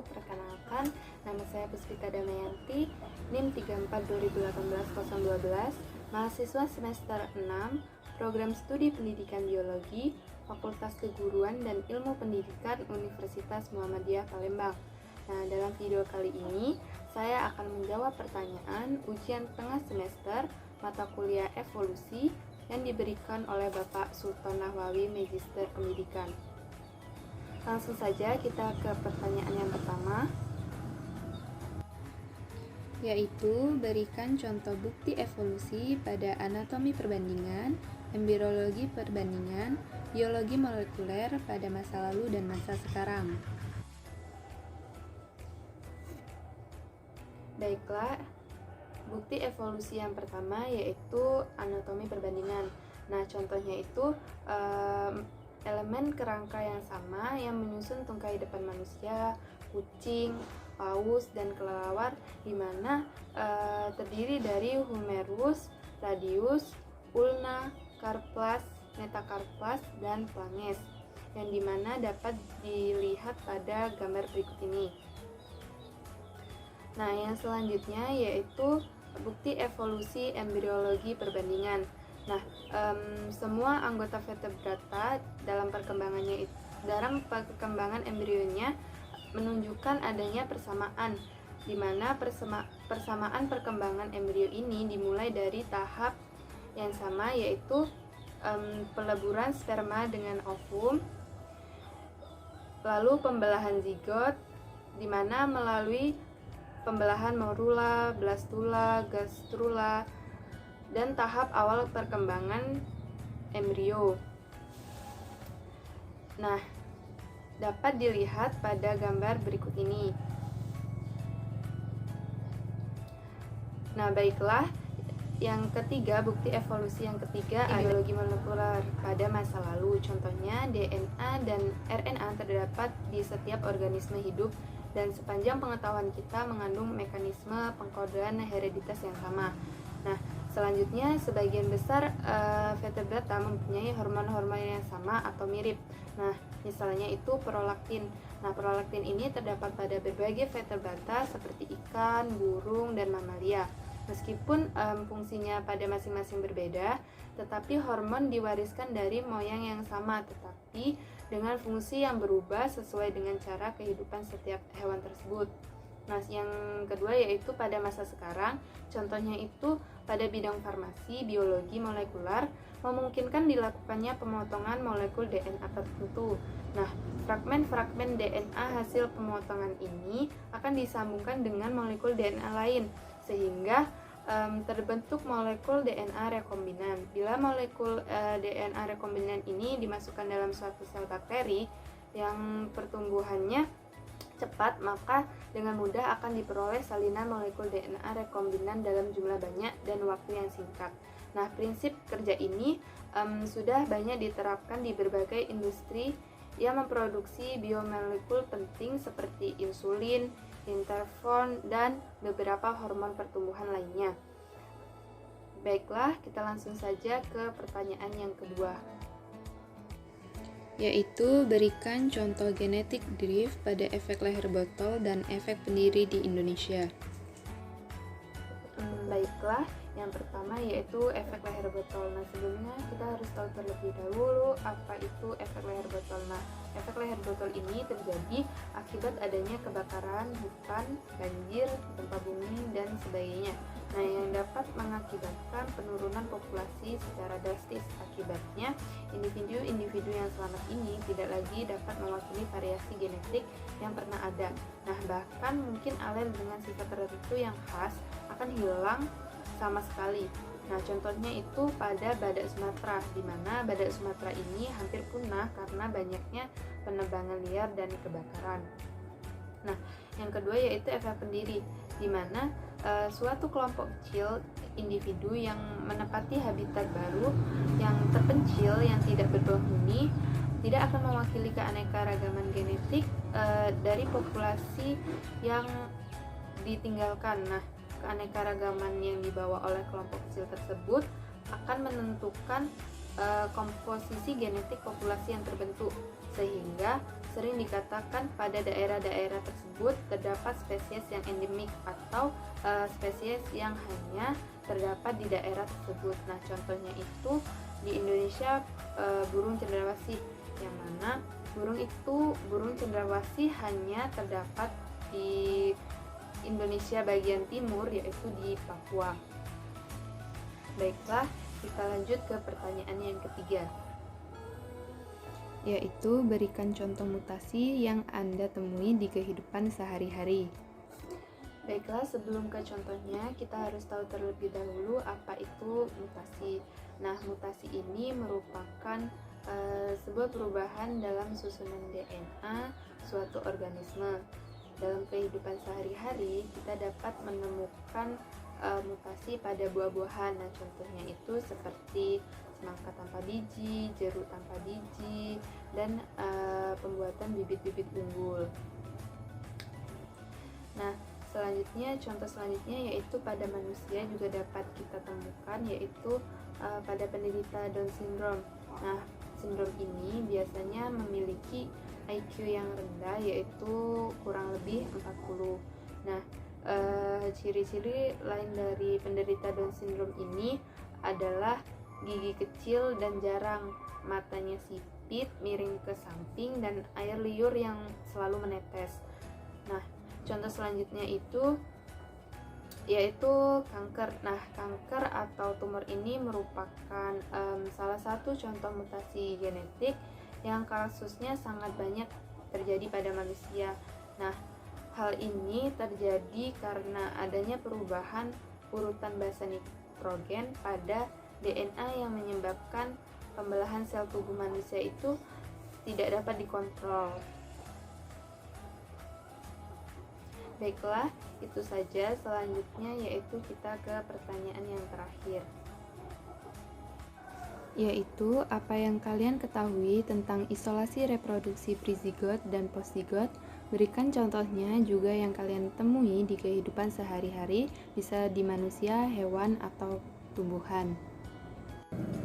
Perkenalkan, nama saya Puspita Damayanti, NIM 34 2018 012, mahasiswa semester 6, Program Studi Pendidikan Biologi, Fakultas Keguruan dan Ilmu Pendidikan Universitas Muhammadiyah Palembang. Nah, dalam video kali ini, saya akan menjawab pertanyaan ujian tengah semester mata kuliah evolusi yang diberikan oleh Bapak Sultan Nahwawi, Magister Pendidikan. Langsung saja kita ke pertanyaan yang pertama, yaitu berikan contoh bukti evolusi pada anatomi perbandingan, embriologi perbandingan, biologi molekuler pada masa lalu dan masa sekarang. Baiklah, bukti evolusi yang pertama yaitu anatomi perbandingan. Nah, contohnya itu elemen kerangka yang sama yang menyusun tungkai depan manusia, kucing, paus, dan kelelawar, di mana terdiri dari humerus, radius, ulna, karplas, metakarplas, dan flanges, yang dimana dapat dilihat pada gambar berikut ini. Nah, yang selanjutnya yaitu bukti evolusi embriologi perbandingan. Nah, semua anggota vertebrata dalam perkembangan embrionya menunjukkan adanya persamaan, di mana persamaan perkembangan embrio ini dimulai dari tahap yang sama, yaitu peleburan sperma dengan ovum, lalu pembelahan zigot, di mana melalui pembelahan morula, blastula, gastrula, dan tahap awal perkembangan embrio. Nah, dapat dilihat pada gambar berikut ini. Nah, baiklah, yang ketiga, bukti evolusi yang ketiga adalah biologi molekuler pada masa lalu. Contohnya, DNA dan RNA terdapat di setiap organisme hidup, dan sepanjang pengetahuan kita mengandung mekanisme pengkodean hereditas yang sama. Nah, selanjutnya, sebagian besar vertebrata mempunyai hormon-hormon yang sama atau mirip. Nah, misalnya itu prolaktin. Nah, prolaktin ini terdapat pada berbagai vertebrata seperti ikan, burung, dan mamalia. Meskipun fungsinya pada masing-masing berbeda, tetapi hormon diwariskan dari moyang yang sama, tetapi dengan fungsi yang berubah sesuai dengan cara kehidupan setiap hewan tersebut. Nah, yang kedua yaitu pada masa sekarang, contohnya itu pada bidang farmasi, biologi molekuler, memungkinkan dilakukannya pemotongan molekul DNA tertentu. Nah, fragmen-fragmen DNA hasil pemotongan ini akan disambungkan dengan molekul DNA lain, sehingga terbentuk molekul DNA rekombinan. Bila molekul DNA rekombinan ini dimasukkan dalam suatu sel bakteri yang pertumbuhannya cepat, maka dengan mudah akan diperoleh salinan molekul DNA rekombinan dalam jumlah banyak dan waktu yang singkat. Nah, prinsip kerja ini sudah banyak diterapkan di berbagai industri yang memproduksi biomolekul penting seperti insulin, interferon, dan beberapa hormon pertumbuhan lainnya. Baiklah, kita langsung saja ke pertanyaan yang kedua, yaitu berikan contoh genetik drift pada efek leher botol dan efek pendiri di Indonesia. Baiklah, yang pertama yaitu efek leher botol. Nah, sebelumnya kita harus tahu terlebih dahulu apa itu efek leher botol. Nah, efek leher botol ini terjadi akibat adanya kebakaran hutan, banjir, gempa bumi, dan sebagainya. Nah, yang dapat mengakibatkan penurunan populasi secara drastis. Akibatnya, individu-individu yang selamat ini tidak lagi dapat mewakili variasi genetik yang pernah ada. Nah, bahkan mungkin alel dengan sifat tertentu yang khas akan hilang sama sekali. Nah, contohnya itu pada badak Sumatera, di mana badak Sumatera ini hampir punah karena banyaknya penebangan liar dan kebakaran. Nah, yang kedua yaitu efek pendiri, di mana suatu kelompok kecil individu yang menempati habitat baru yang terpencil yang tidak berpenghuni tidak akan mewakili keanekaragaman genetik dari populasi yang ditinggalkan. Nah, keanekaragaman yang dibawa oleh kelompok kecil tersebut akan menentukan komposisi genetik populasi yang terbentuk, sehingga sering dikatakan pada daerah-daerah tersebut terdapat spesies yang endemik atau spesies yang hanya terdapat di daerah tersebut. Nah, contohnya itu di Indonesia burung cendrawasih, yang mana burung cendrawasih hanya terdapat di Indonesia bagian timur, yaitu di Papua. Baiklah, kita lanjut ke pertanyaan yang ketiga, yaitu berikan contoh mutasi yang Anda temui di kehidupan sehari-hari. Baiklah, sebelum ke contohnya, kita harus tahu terlebih dahulu apa itu mutasi. Nah, mutasi ini merupakan sebuah perubahan dalam susunan DNA suatu organisme. Dalam kehidupan sehari-hari, kita dapat menemukan mutasi pada buah-buahan. Nah, contohnya itu seperti semangka tanpa biji, jeruk tanpa biji, dan pembuatan bibit-bibit unggul. Nah, contoh selanjutnya yaitu pada manusia juga dapat kita temukan, yaitu pada penderita Down syndrome. Nah, sindrom ini biasanya memiliki IQ yang rendah, yaitu kurang lebih 40. Nah, ciri-ciri lain dari penderita Down syndrome ini adalah gigi kecil dan jarang, matanya sipit, miring ke samping, dan air liur yang selalu menetes. Nah, contoh selanjutnya yaitu kanker. Nah, kanker atau tumor ini merupakan salah satu contoh mutasi genetik yang kasusnya sangat banyak terjadi pada manusia. Nah, hal ini terjadi karena adanya perubahan urutan basa nitrogen pada DNA yang menyebabkan pembelahan sel tubuh manusia itu tidak dapat dikontrol. Baiklah, itu saja. Selanjutnya yaitu kita ke pertanyaan yang terakhir, yaitu apa yang kalian ketahui tentang isolasi reproduksi prezigot dan postzigot. Berikan contohnya juga yang kalian temui di kehidupan sehari-hari, bisa di manusia, hewan, atau tumbuhan.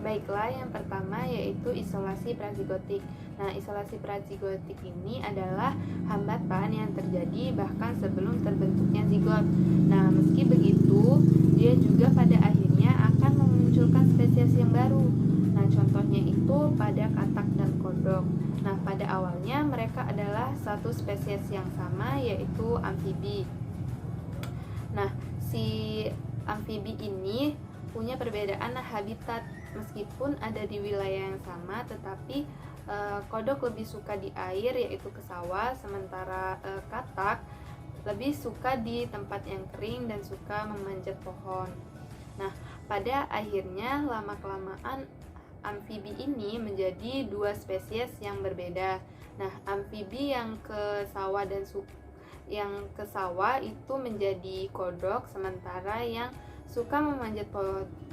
Baiklah, yang pertama yaitu isolasi prazigotik. Nah, isolasi prazigotik ini adalah hambatan yang terjadi bahkan sebelum terbentuknya zigot. Nah, meski begitu, dia juga pada akhirnya akan memunculkan spesies yang baru. Nah, contohnya itu pada katak dan kodok. Nah, pada awalnya mereka adalah satu spesies yang sama, yaitu amfibi. Nah, si amfibi ini punya perbedaan habitat. Meskipun ada di wilayah yang sama, tetapi kodok lebih suka di air, yaitu ke sawah, sementara katak lebih suka di tempat yang kering dan suka memanjat pohon. Nah, pada akhirnya lama-kelamaan amfibi ini menjadi dua spesies yang berbeda. Nah, amfibi yang ke sawah itu menjadi kodok, sementara yang suka memanjat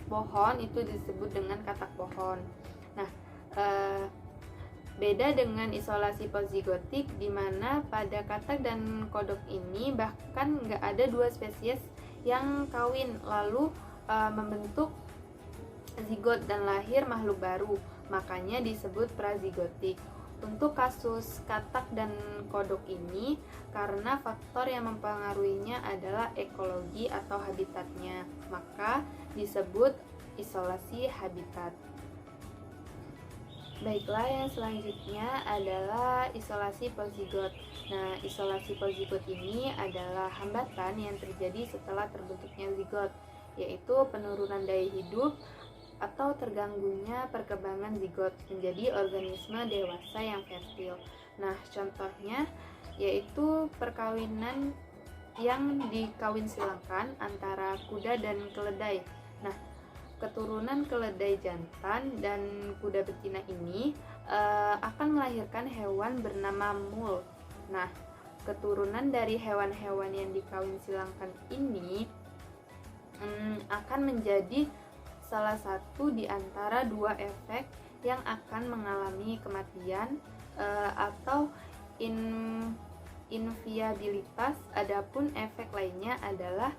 pohon itu disebut dengan katak pohon. Nah, beda dengan isolasi postzigotik, di mana pada katak dan kodok ini bahkan nggak ada dua spesies yang kawin lalu membentuk zigot dan lahir makhluk baru, makanya disebut prazigotik. Untuk kasus katak dan kodok ini, karena faktor yang mempengaruhinya adalah ekologi atau habitatnya, maka disebut isolasi habitat. Baiklah, yang selanjutnya adalah isolasi postzigot. Nah, isolasi postzigot ini adalah hambatan yang terjadi setelah terbentuknya zigot, yaitu penurunan daya hidup atau terganggunya perkembangan zigot menjadi organisme dewasa yang fertil. Nah, contohnya yaitu perkawinan yang dikawin silangkan antara kuda dan keledai. Nah, keturunan keledai jantan dan kuda betina ini akan melahirkan hewan bernama mul. Nah, keturunan dari hewan-hewan yang dikawin silangkan ini akan menjadi salah satu di antara dua efek yang akan mengalami kematian atau inviabilitas. Adapun efek lainnya adalah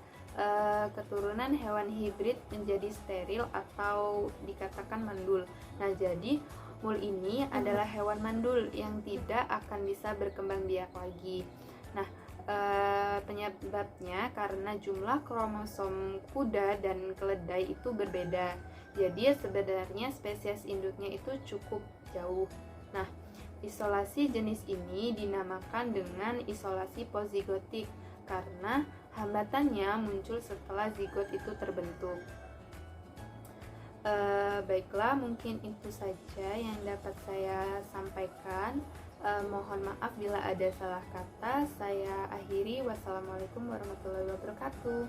keturunan hewan hibrid menjadi steril atau dikatakan mandul. Nah, jadi mul ini adalah hewan mandul yang tidak akan bisa berkembang biak lagi. Nah, penyebabnya karena jumlah kromosom kuda dan keledai itu berbeda. Jadi sebenarnya spesies induknya itu cukup jauh. Nah, isolasi jenis ini dinamakan dengan isolasi posigotik karena hambatannya muncul setelah zigot itu terbentuk. Baiklah, mungkin itu saja yang dapat saya sampaikan. Mohon maaf bila ada salah kata. Saya akhiri. Wassalamualaikum warahmatullahi wabarakatuh.